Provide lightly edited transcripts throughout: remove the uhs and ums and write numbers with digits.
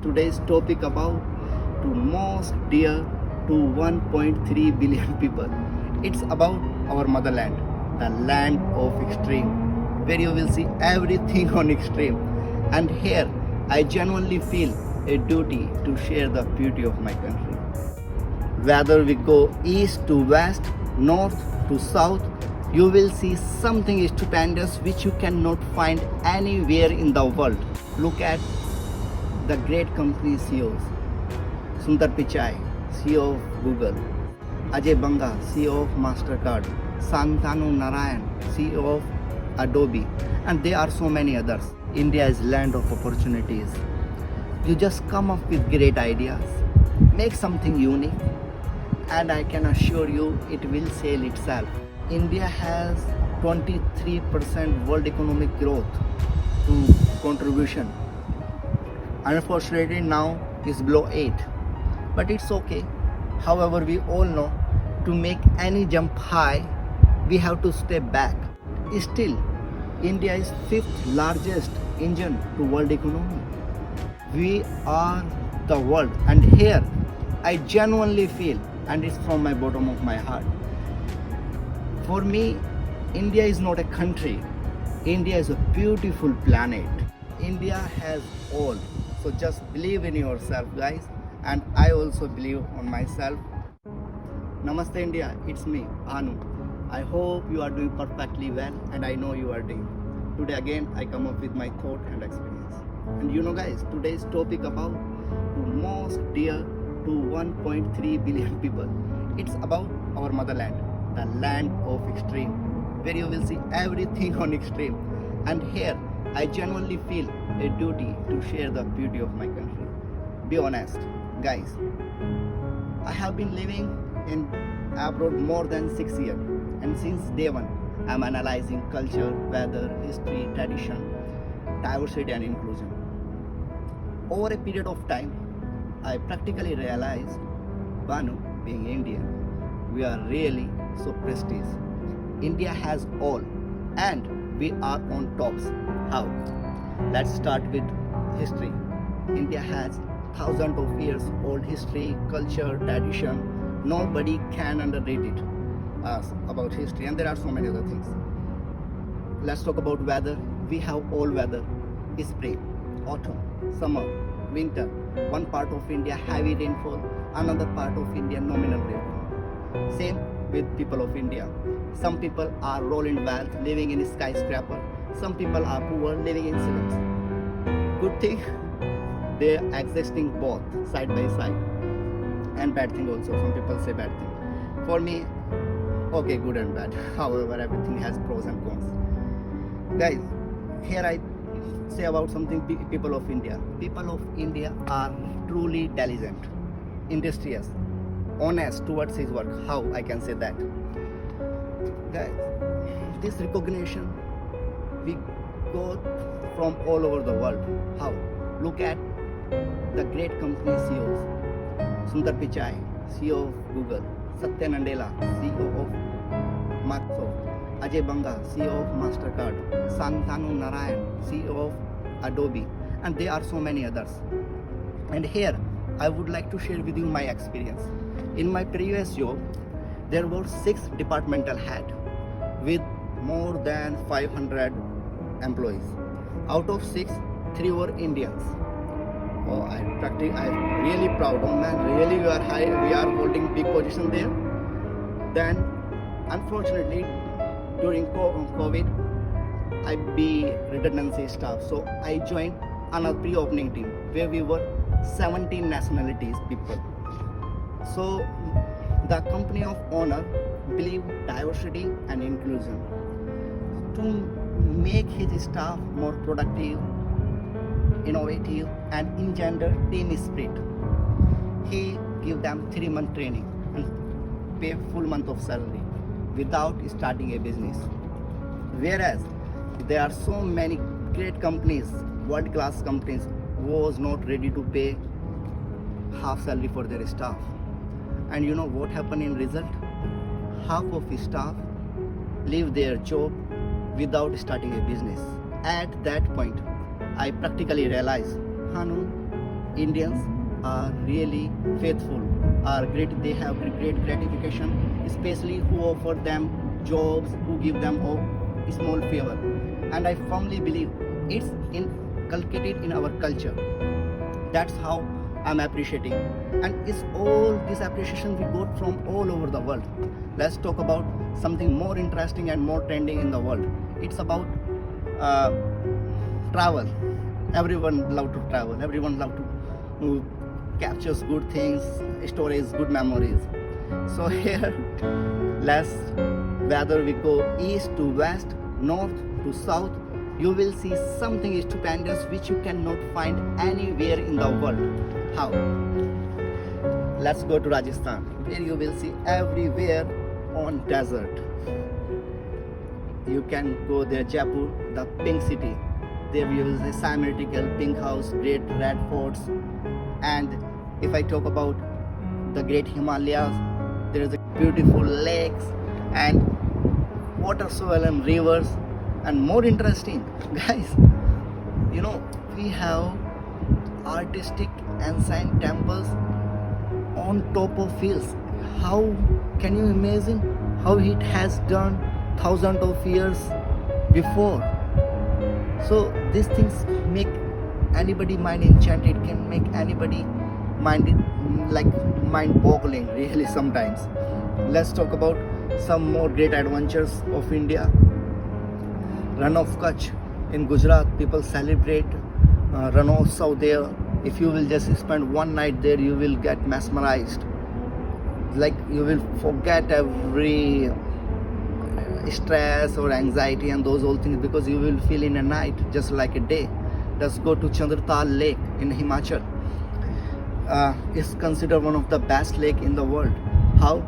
Today's topic about to most dear to 1.3 billion people. It's about our motherland, the land of extreme, where you will see everything on extreme. And here, I genuinely feel a duty to share the beauty of my country. Whether we go east to west, north to south, you will see something stupendous which you cannot find anywhere in the world. Look at the great company CEOs. Sundar Pichai, CEO of Google. Ajay Banga, CEO of MasterCard. Santanu Narayan, CEO of Adobe. And there are so many others. India is land of opportunities. You just come up with great ideas, make something unique, and I can assure you it will sell itself. India has 23% world economic growth to contribution. Unfortunately now is below 8, but it's okay. However, we all know to make any jump high, we have to step back. Still, India is fifth largest engine to world economy. We are the world, and here I genuinely feel, and it's from my bottom of my heart. For me, India is not a country. India is a beautiful planet. India has all. So just believe in yourself, guys, and I also believe on myself. Namaste, India. It's me, Anu. I hope you are doing perfectly well, and I know you are doing. Today again, I come up with my thought and experience. And you know, guys, today's topic about to most dear to 1.3 billion people. It's about our motherland, the land of extreme, where you will see everything on extreme. And here, I genuinely feel a duty to share the beauty of my country. Be honest, guys. I have been living in abroad more than 6 years, and since day one, I'm analyzing culture, weather, history, tradition, diversity, and inclusion. Over a period of time, I practically realized, Banu, being Indian, we are really so prestigious. India has all, and we are on tops. How? Let's start with history. India has thousands of years old history, culture, tradition. Nobody can underrate it us about history, and there are so many other things. Let's talk about weather. We have all weather: spring, autumn, summer, winter. One part of India heavy rainfall, another part of India nominal rainfall. Same with people of India. Some people are rolling wealth, living in a skyscraper. Some people are poor, living in slums. Good thing, they are existing both side by side. And bad thing also. Some people say bad thing. For me, okay, good and bad. However, everything has pros and cons. Guys, here I say about something people of India. People of India are truly diligent, industrious, honest towards his work. How I can say that? Guys, this recognition we got from all over the world. How? Look at the great company CEOs. Sundar Pichai, CEO of Google. Satya Nadella, CEO of Microsoft. Ajay Banga, CEO of MasterCard. Santanu Narayan, CEO of Adobe. And there are so many others. And here, I would like to share with you my experience. In my previous job, there were 6 departmental heads with more than 500 employees. Out of 6, 3 were Indians. Oh, I'm really proud. Oh man, really we are high. We are holding big position there. Then, unfortunately, during COVID, I be redundancy staff. So I joined another pre-opening team where we were 17 nationalities people. So the company of owner believe diversity and inclusion to make his staff more productive, innovative, and engender team spirit. He give them 3-month training and pay full month of salary without starting a business. Whereas there are so many great companies, world-class companies, was not ready to pay half salary for their staff. And you know what happened in result? Half of his staff leave their job without starting a business. At that point, I practically realized, Hanu, Indians are really faithful, are great. They have great gratification, especially who offer them jobs, who give them a small favor. And I firmly believe it's inculcated in our culture. That's how I'm appreciating, and it's all this appreciation we got from all over the world. Let's talk about something more interesting and more trending in the world. It's about uh, travel. Everyone love to travel. Everyone love to captures good things, stories, good memories. So here, let's whether we go east to west, north to south, you will see something stupendous which you cannot find anywhere in the world. How? Let's go to Rajasthan, where you will see everywhere on desert. You can go there, Jaipur, the pink city. There you will see symmetrical pink house, great red forts. And if I talk about the great Himalayas, there is a beautiful lakes and water swollen rivers. And more interesting, guys, we have artistic ancient temples on top of hills. How can you imagine how it has done thousands of years before? So these things make anybody mind enchanted, can make anybody mind boggling really sometimes. Let's talk about some more great adventures of India. Run of Kutch in Gujarat, people celebrate Ranotsav there. If you will just spend one night there, you will get mesmerized. Like you will forget every stress or anxiety and those all things, because you will feel in a night just like a day. Let's go to Chandratal Lake in Himachal. It's considered one of the best lake in the world. How?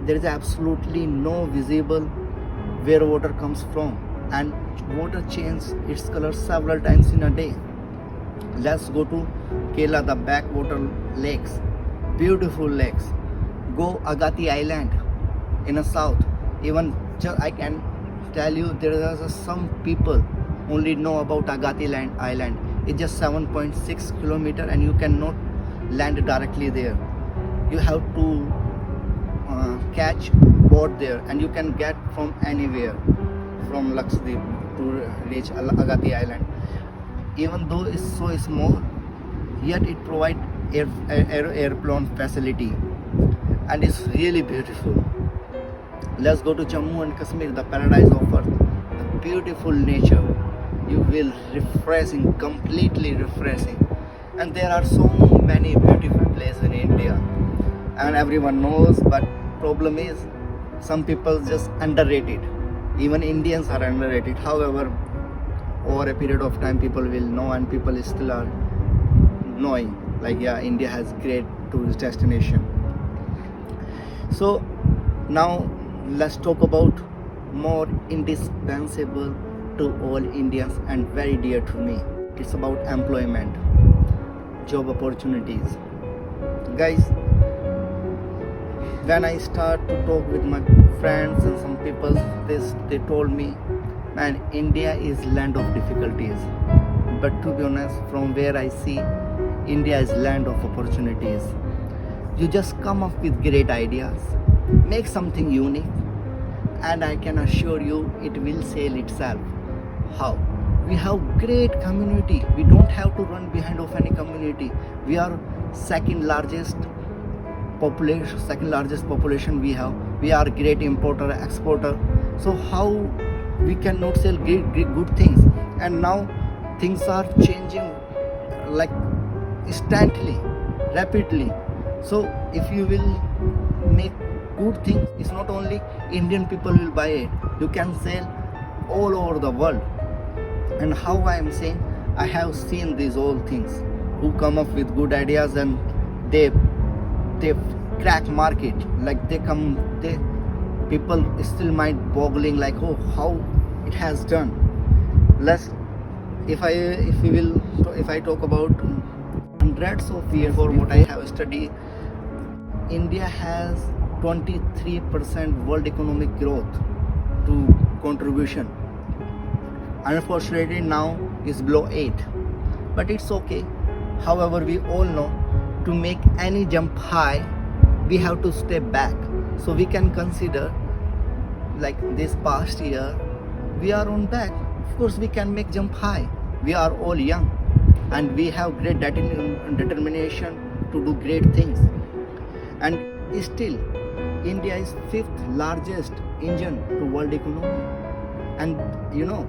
There is absolutely no visible where water comes from, and water changes its color several times in a day. Let's go to Kerala, the backwater lakes, beautiful lakes. Go Agatti Island in the south. Even I can tell you, there are some people only know about Agatti Island. It's just 7.6 kilometer and you cannot land directly there. You have to catch boat there, and you can get from anywhere from Lakshadweep to reach Agatti Island. Even though it's so small, yet it provides airplane facility, and it's really beautiful. Let's go to Jammu and Kashmir, the paradise of earth, the beautiful nature. You will refreshing, completely refreshing. And there are so many beautiful places in India, and everyone knows, but problem is some people just underrated. Even Indians are underrated. However, over a period of time, people will know, and people still are knowing, like, yeah, India has great tourist destination. So now let's talk about more indispensable to all Indians and very dear to me. It's about employment, job opportunities. Guys, when I start to talk with my friends and some people, they told me, man, India is land of difficulties. But to be honest, from where I see, India is land of opportunities. You just come up with great ideas, make something unique, and I can assure you it will sell itself. How? We have great community. We don't have to run behind of any community. We are second largest population we have. We are great importer, exporter. So how we cannot sell great good things? And now things are changing like instantly, rapidly. So if you will make good things, it's not only Indian people will buy it. You can sell all over the world. And how I am saying, I have seen these all things who come up with good ideas, and they crack market. Like people still mind boggling, like, oh, how it has done. If I talk about hundreds of years for what I have studied, India has 23% world economic growth to contribution. Unfortunately now is below 8, but it's okay. However, we all know to make any jump high, we have to step back. So we can consider like this past year, we are on back. Of course, we can make jump high. We are all young and we have great determination to do great things. And still, India is fifth largest engine to world economy. And you know,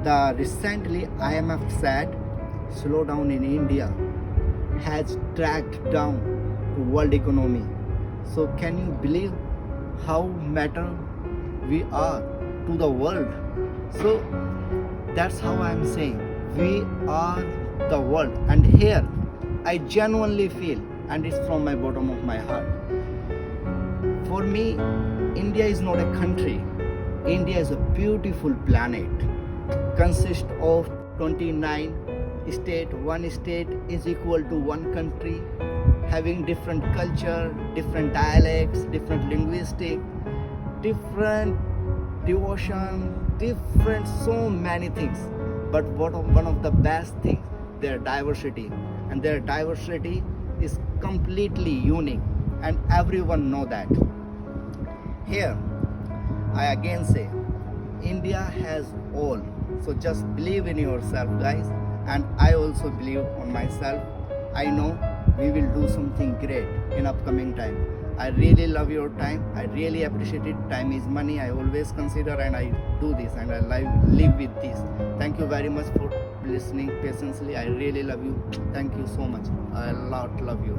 the recently IMF said slowdown in India has dragged down to world economy. So can you believe how matter we are to the world? So that's how I'm saying we are the world. And here I genuinely feel, and it's from my bottom of my heart, for me India is not a country. India is a beautiful planet, consists of 29 states. One state is equal to one country, having different culture, different dialects, different linguistic, different devotion, different so many things. But one of the best things, their diversity, and their diversity is completely unique, and everyone know that. Here I again say India has all. So just believe in yourself, guys, and I also believe on myself. I know we will do something great in upcoming time. I really love your time. I really appreciate it. Time is money. I always consider, and I do this, and I live with this. Thank you very much for listening patiently. I really love you. Thank you so much. I love you.